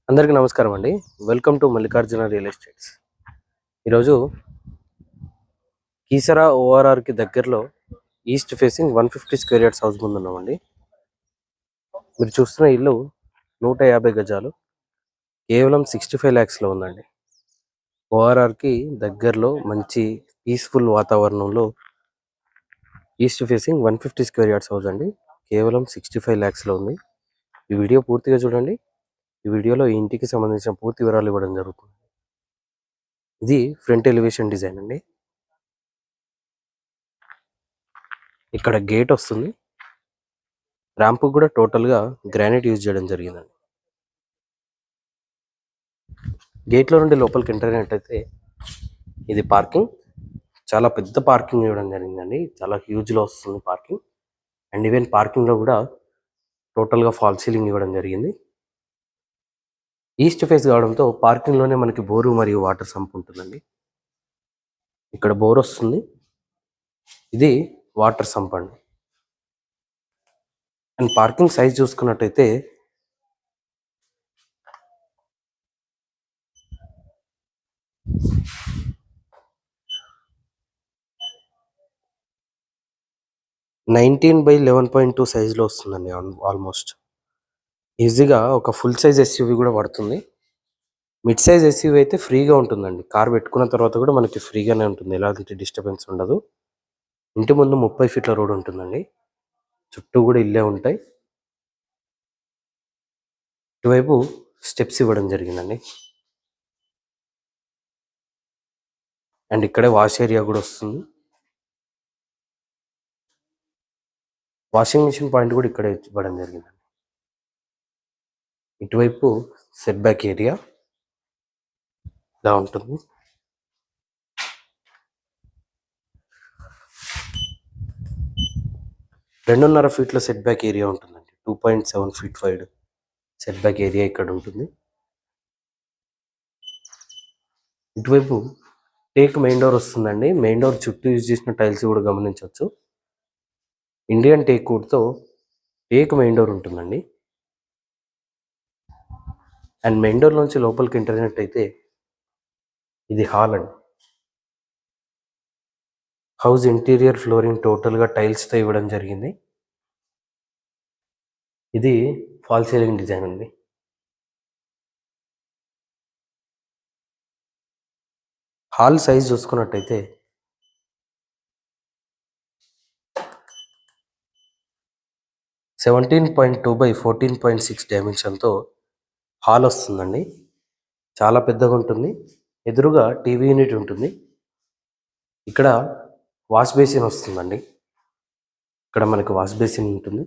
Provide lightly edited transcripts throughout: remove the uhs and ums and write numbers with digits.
అందరికీ నమస్కారం అండి. Welcome to Mallikarjuna real estates. ఈరోజు కీసరా ఓఆర్ఆర్కి దగ్గరలో east facing 150 square yards house ముందు ఉన్నామండి. మీరు చూస్తున్న ఇల్లు 150 గజాలు, కేవలం 65 ల్యాక్స్లో ఉందండి. ఓఆర్ఆర్కి దగ్గరలో మంచి పీస్ఫుల్ వాతావరణంలో east facing 150 square yards house అండి. కేవలం 65 ల్యాక్స్లో ఉంది. ఈ వీడియో పూర్తిగా చూడండి. ఈ వీడియోలో ఈ ఇంటికి సంబంధించిన పూర్తి వివరాలు ఇవ్వడం జరుగుతుంది. ఇది ఫ్రంట్ ఎలివేషన్ డిజైన్ అండి. ఇక్కడ గేట్ వస్తుంది. ర్యాంప్ కూడా టోటల్గా గ్రానైట్ యూజ్ చేయడం జరిగిందండి. గేట్లో నుండి లోపలికి ఎంటర్ అయినట్టయితే ఇది పార్కింగ్, చాలా పెద్ద పార్కింగ్ ఇవ్వడం జరిగిందండి. చాలా హ్యూజ్లో వస్తుంది పార్కింగ్. అండ్ ఈవెన్ పార్కింగ్లో కూడా టోటల్గా ఫాల్ సీలింగ్ ఇవ్వడం జరిగింది. ఈస్ట్ ఫేస్ కావడంతో పార్కింగ్లోనే మనకి బోరు మరియు వాటర్ సంప్ ఉంటుందండి. ఇక్కడ బోర్ వస్తుంది, ఇది వాటర్ సంప్ అండి. అండ్ పార్కింగ్ సైజ్ చూసుకున్నట్టయితే 19/11.2 సైజులో వస్తుందండి. ఆల్మోస్ట్ ఈజీగా ఒక ఫుల్ సైజ్ ఎస్యూవీ కూడా పడుతుంది. మిడ్ సైజ్ ఎస్యూవీ అయితే ఫ్రీగా ఉంటుందండి. కార్ పెట్టుకున్న తర్వాత కూడా మనకి ఫ్రీగానే ఉంటుంది, ఎలాంటి డిస్టర్బెన్స్ ఉండదు. ఇంటి ముందు 30 ఫీట్ల రోడ్ ఉంటుందండి. చుట్టూ కూడా ఇల్లే ఉంటాయి. ఇటువైపు స్టెప్స్ ఇవ్వడం జరిగిందండి. అండ్ ఇక్కడే వాష్ ఏరియా కూడా వస్తుంది. వాషింగ్ మిషన్ పాయింట్ కూడా ఇక్కడే ఇవ్వడం జరిగిందండి. ఇటువైపు సెట్ బ్యాక్ ఏరియా ఇలా ఉంటుంది. 2.5 ఫీట్ల సెట్ బ్యాక్ ఏరియా ఉంటుందండి. 2.7 feet wide set back area ఇక్కడ ఉంటుంది. ఇటువైపు టేక్ మెయిన్ డోర్ వస్తుందండి. మెయిన్ డోర్ చుట్టూ యూజ్ చేసిన టైల్స్ కూడా గమనించవచ్చు. ఇండియన్ టేక్ వుడ్తో టేక్ మెయిన్ డోర్ ఉంటుందండి. అండ్ మెయిన్ డోర్ నుంచి లోపలికి ఎంటర్ అయినట్టయితే ఇది హాల్ అండి. హౌస్ ఇంటీరియర్ ఫ్లోరింగ్ టోటల్గా టైల్స్తో ఇవ్వడం జరిగింది. ఇది ఫాల్ సీలింగ్ డిజైన్ అండి. హాల్ సైజ్ చూసుకున్నట్టయితే 17.2/14.6 డైమెన్షన్తో హాల్ వస్తుందండి. చాలా పెద్దగా ఉంటుంది. ఎదురుగా టీవీ యూనిట్ ఉంటుంది. ఇక్కడ వాష్ బేసిన్ వస్తుందండి. ఇక్కడ మనకి వాష్ బేసిన్ ఉంటుంది.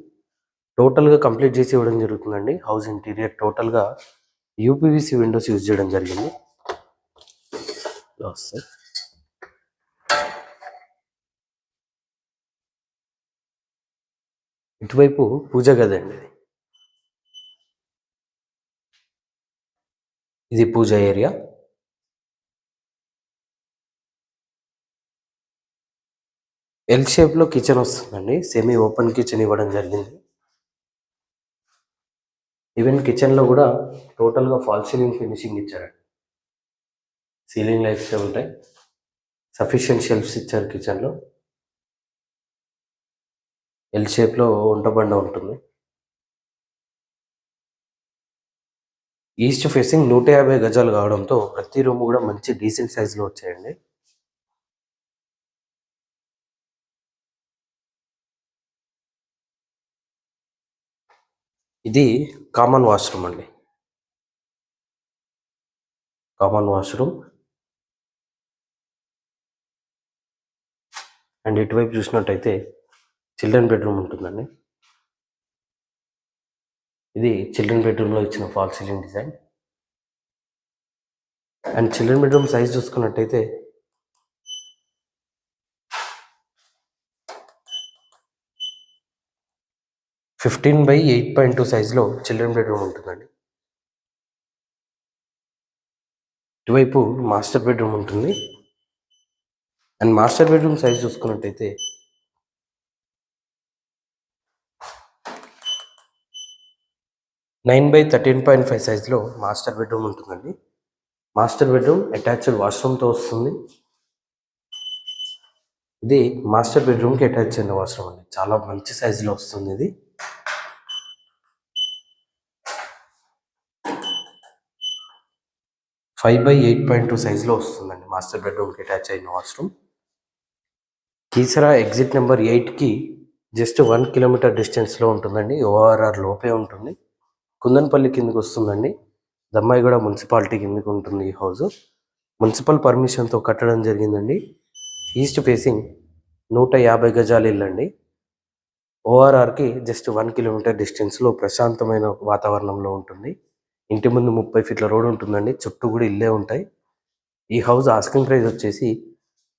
టోటల్గా కంప్లీట్ చేసి ఇవ్వడం జరుగుతుందండి. హౌస్ ఇంటీరియర్ టోటల్గా యూపీవీసీ విండోస్ యూజ్ చేయడం జరిగింది. ఇటువైపు పూజ గది అండి. ఇది పూజ ఏరియా. ఎల్ షేప్లో కిచెన్ వస్తుందండి. సెమీ ఓపెన్ కిచెన్ ఇవ్వడం జరిగింది. ఈవెన్ కిచెన్లో కూడా టోటల్గా ఫాల్ సీలింగ్ ఫినిషింగ్ ఇచ్చారండి. సీలింగ్ లైట్స్ ఉంటాయి. సఫిషియెంట్ షెల్ఫ్స్ ఇచ్చారు కిచెన్లో. ఎల్ షేప్లో వంట బండ ఉంటుంది. ఈస్ట్ ఫేసింగ్ 150 గజాలు కావడంతో ప్రతి రూమ్ కూడా మంచి డీసెంట్ సైజులో వచ్చాయండి. ఇది కామన్ వాష్రూమ్ అండి. Common washroom. అండ్ ఇటువైపు చూసినట్టయితే చిల్డ్రన్ బెడ్రూమ్ ఉంటుందండి. ఇది చిల్డ్రన్ బెడ్రూమ్లో ఇచ్చిన fall ceiling design. And children bedroom size చూసుకున్నట్టయితే 15/8.2 సైజులో చిల్డ్రన్ బెడ్రూమ్ ఉంటుందండి. ఇటువైపు మాస్టర్ బెడ్రూమ్ ఉంటుంది. అండ్ మాస్టర్ బెడ్రూమ్ సైజ్ చూసుకున్నట్టయితే 9/13.5 సైజులో మాస్టర్ బెడ్రూమ్ ఉంటుందండి. మాస్టర్ బెడ్రూమ్ అటాచ్డ్ వాష్రూమ్తో వస్తుంది. ఇది మాస్టర్ బెడ్రూమ్కి అటాచ్ అయిన వాష్రూమ్ అండి. చాలా మంచి సైజులో వస్తుంది ఇది. ఫైవ్ బై 8.2 సైజులో వస్తుందండి మాస్టర్ బెడ్రూమ్కి అటాచ్ అయిన వాష్రూమ్. కీసరా ఎగ్జిట్ నెంబర్ 8కి జస్ట్ 1 కిలోమీటర్ డిస్టెన్స్లో ఉంటుందండి. ఓఆర్ఆర్ లోపే ఉంటుంది. కుందన్పల్లి కిందకి వస్తుందండి. దమ్మాయిగూడ మున్సిపాలిటీ కిందకి ఉంటుంది ఈ హౌస్. మున్సిపల్ పర్మిషన్తో కట్టడం జరిగిందండి. ఈస్ట్ ఫేసింగ్ 150 గజాల ఇల్లు అండి. ఓఆర్ఆర్కి జస్ట్ 1 కిలోమీటర్ డిస్టెన్స్లో ప్రశాంతమైన వాతావరణంలో ఉంటుంది. ఇంటి ముందు 30 ఫీట్ల రోడ్ ఉంటుందండి. చుట్టూ కూడా ఇల్లే ఉంటాయి. ఈ హౌస్ ఆస్కింగ్ ప్రైస్ వచ్చేసి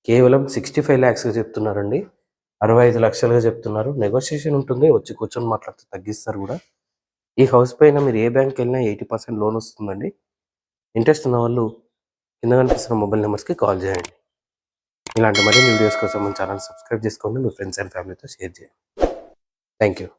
కేవలం 65 lakhsగా చెప్తున్నారండి. 65 లక్షలుగా చెప్తున్నారు. నెగోషియేషన్ ఉంటుంది. వచ్చి కూర్చొని మాట్లాడితే తగ్గిస్తారు కూడా. ఈ హౌస్ పైన మీరు ఏ బ్యాంక్కి వెళ్ళినా 80% లోన్ వస్తుందండి. ఇంట్రెస్ట్ ఉన్న వాళ్ళు కింద కనిపిస్తున్న మొబైల్ నెంబర్స్కి కాల్ చేయండి. ఇలాంటి మరిన్ని వీడియోస్ కోసం మన ఛానల్ సబ్స్క్రైబ్ చేసుకోండి. మీ ఫ్రెండ్స్ అండ్ ఫ్యామిలీతో షేర్ చేయండి. Thank you.